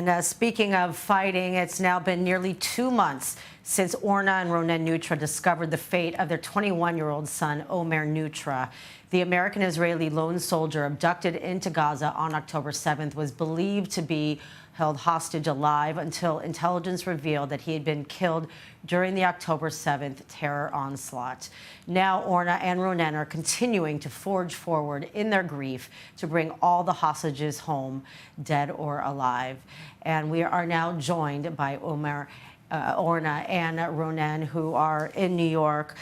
And speaking of fighting, it's now been nearly 2 months since Orna and Ronen Neutra discovered the fate of their 21-year-old son, Omer Neutra. The American-Israeli lone soldier abducted into Gaza on October 7th was believed to be held hostage alive until intelligence revealed that he had been killed during the October 7th terror onslaught. Now, Orna and Ronen are continuing to forge forward in their grief to bring all the hostages home, dead or alive. And we are now joined by Omer, Orna and Ronen, who are in New York.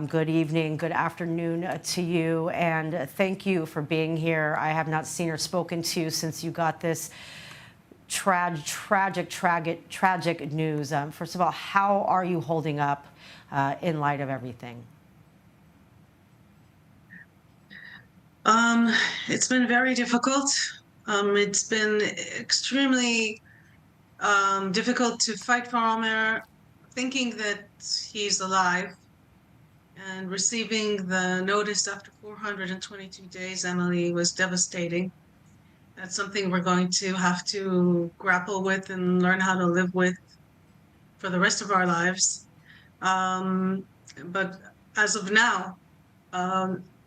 Good evening, good afternoon to you, and thank you for being here. I have not seen or spoken to you since you got this tragic news. First of all, how are you holding up in light of everything? It's been very difficult. It's been extremely difficult to fight for Omer, thinking that he's alive, and receiving the notice after 422 days, Emily, was devastating. That's something we're going to have to grapple with and learn how to live with for the rest of our lives. But as of now,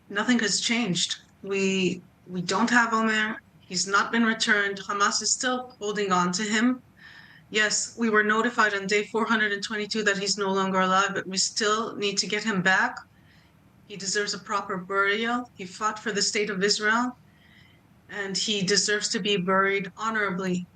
nothing has changed. We don't have Omer. He's not been returned. Hamas is still holding on to him. Yes, we were notified on day 422 that he's no longer alive, but we still need to get him back. He deserves a proper burial. He fought for the state of Israel, and he deserves to be buried honorably.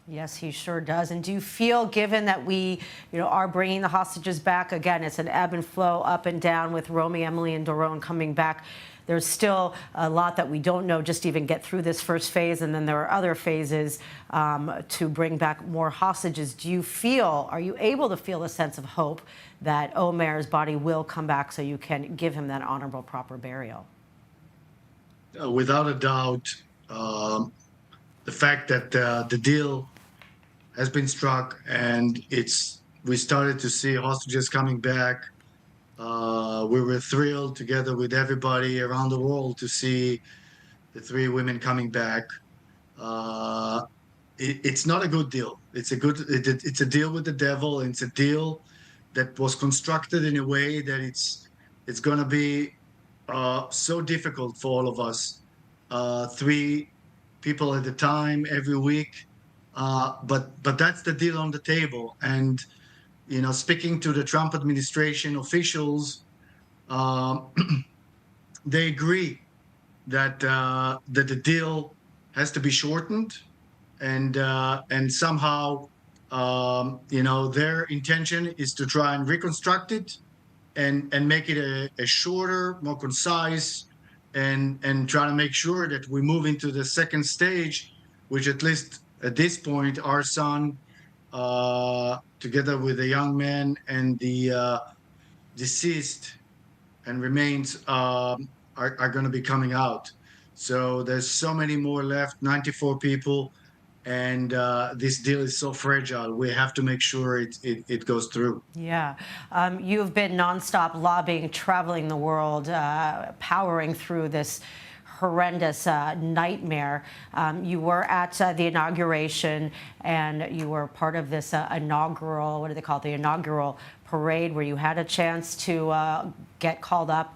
Yes, he sure does. And do you feel, given that we, are bringing the hostages back again, it's an ebb and flow, up and down with Romy, Emily, and Doron coming back. There's still a lot that we don't know just to even get through this first phase, and then there are other phases to bring back more hostages. Are you able to feel a sense of hope that Omer's body will come back so you can give him that honorable, proper burial? Without a doubt, the fact that the deal has been struck and we started to see hostages coming back. We were thrilled together with everybody around the world to see the 3 women coming back. It's not a good deal. It's a deal with the devil. And it's a deal that was constructed in a way that it's going to be so difficult for all of us. 3 people at a time every week. But that's the deal on the table. And speaking to the Trump administration officials, they agree that the deal has to be shortened, and somehow their intention is to try and reconstruct it and make it a shorter, more concise, and try to make sure that we move into the second stage, which at least at this point our son, together with the young man and the deceased and remains, are going to be coming out. So there's so many more left, 94 people, and this deal is so fragile. We have to make sure it goes through. Yeah. You've been nonstop lobbying, traveling the world, powering through this horrendous nightmare. You were at the inauguration, and you were part of this inaugural, what do they call it, the inaugural parade, where you had a chance to get called up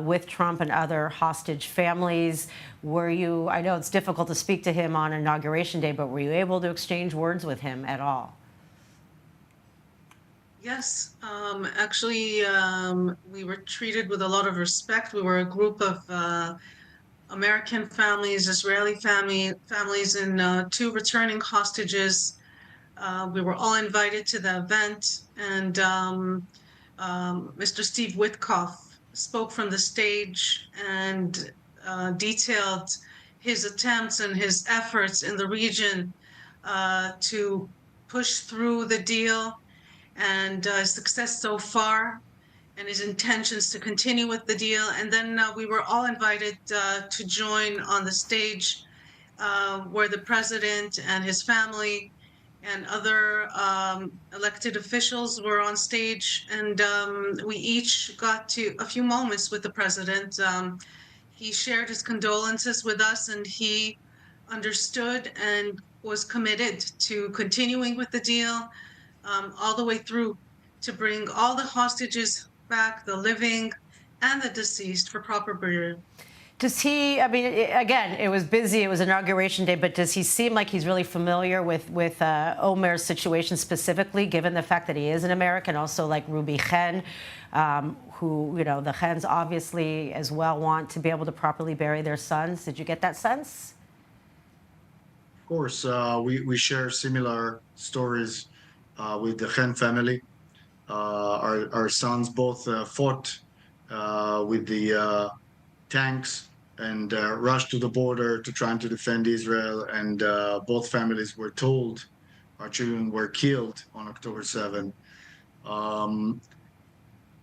with Trump and other hostage families. I know it's difficult to speak to him on Inauguration Day, but were you able to exchange words with him at all? Yes, actually, we were treated with a lot of respect. We were a group of American families, Israeli families, and 2 returning hostages. We were all invited to the event, and Mr. Steve Witkoff spoke from the stage and detailed his attempts and his efforts in the region to push through the deal, and success so far, and his intentions to continue with the deal. And then we were all invited to join on the stage where the president and his family and other elected officials were on stage. And we each got to a few moments with the president. He shared his condolences with us, and he understood and was committed to continuing with the deal all the way through to bring all the hostages back, the living and the deceased, for proper burial. Does he, I mean, again, it was busy, it was Inauguration Day, but does he seem like he's really familiar with Omer's situation specifically, given the fact that he is an American, also like Ruby Chen, who, you know, the Chens obviously as well want to be able to properly bury their sons? Did you get that sense? Of course, we share similar stories with the Chen family. Our sons both fought with the tanks and rushed to the border to trying to defend Israel. And both families were told our children were killed on October 7th.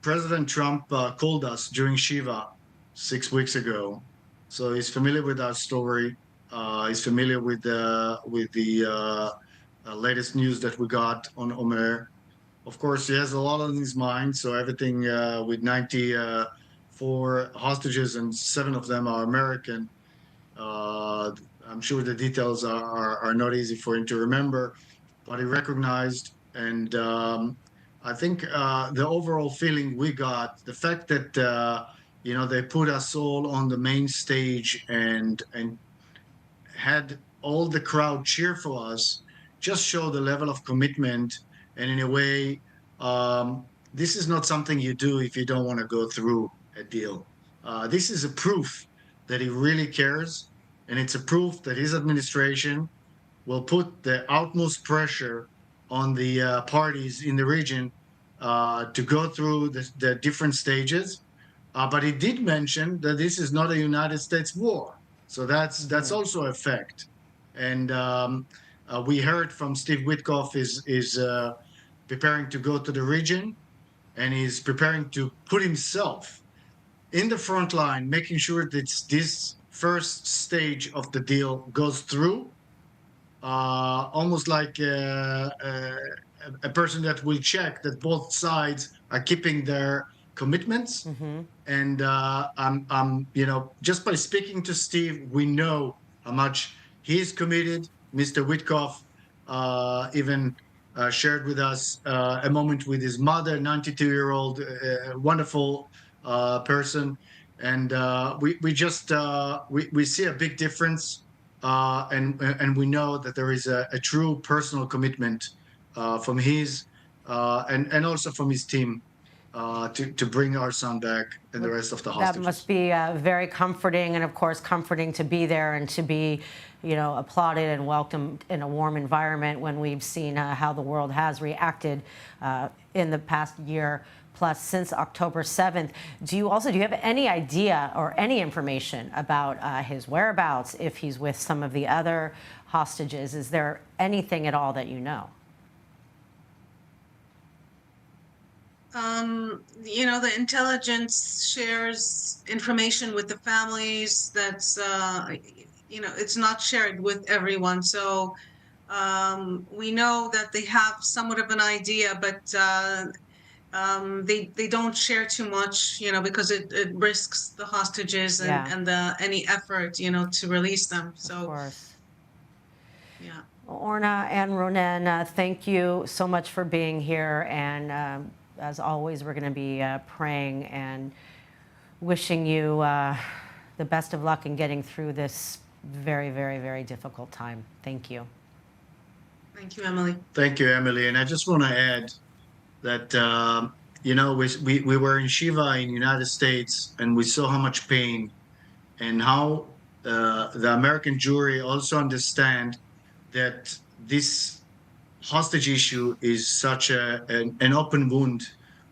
President Trump called us during Shiva 6 weeks ago, so he's familiar with our story. He's familiar with the latest news that we got on Omer. Of course, he has a lot on his mind. So everything with 94 hostages and 7 of them are American. I'm sure the details are not easy for him to remember, but he recognized. And I think the overall feeling we got, the fact that they put us all on the main stage and had all the crowd cheer for us, just show the level of commitment. And in a way, this is not something you do if you don't want to go through a deal. This is a proof that he really cares, and it's a proof that his administration will put the utmost pressure on the parties in the region to go through the different stages. But he did mention that this is not a United States war. So that's also a fact. And we heard from Steve Witkoff is preparing to go to the region, and he's preparing to put himself in the front line, making sure that this first stage of the deal goes through, almost like a person that will check that both sides are keeping their commitments. Mm-hmm. And I'm just by speaking to Steve, we know how much he's committed. Mr. Witkoff even shared with us a moment with his mother, 92-year-old, wonderful person. And we just we see a big difference, and we know that there is a true personal commitment from his and also from his team to bring our son back and the rest of the hostages. That must be very comforting, and of course comforting to be there and to be, applauded and welcomed in a warm environment when we've seen how the world has reacted in the past year plus since October 7th. Do you have any idea or any information about his whereabouts, if he's with some of the other hostages? Is there anything at all that you know? The intelligence shares information with the families that's, it's not shared with everyone. So we know that they have somewhat of an idea, but they don't share too much, because it risks the hostages and any effort, to release them. So, of course. Yeah. Orna and Ronen, thank you so much for being here. And as always, we're going to be praying and wishing you the best of luck in getting through this very, very, very difficult time. Thank you. Thank you, Emily. Thank you, Emily. And I just want to add that, we were in Shiva in the United States, and we saw how much pain and how the American jury also understand that this hostage issue is such an open wound,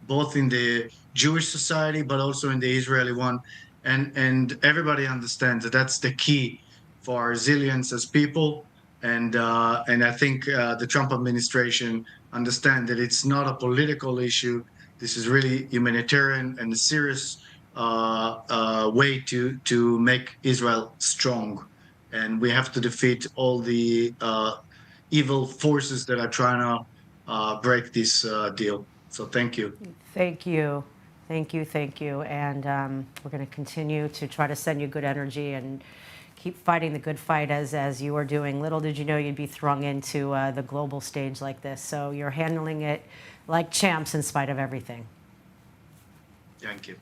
both in the Jewish society, but also in the Israeli one. And everybody understands that that's the key for our resilience as people. And I think the Trump administration understand that it's not a political issue. This is really humanitarian and a serious way to make Israel strong. And we have to defeat all the evil forces that are trying to break this deal. So thank you. Thank you. Thank you. Thank you. And we're going to continue to try to send you good energy and Keep fighting the good fight as you are doing. Little did you know you'd be thrown into the global stage like this. So you're handling it like champs in spite of everything. Thank you.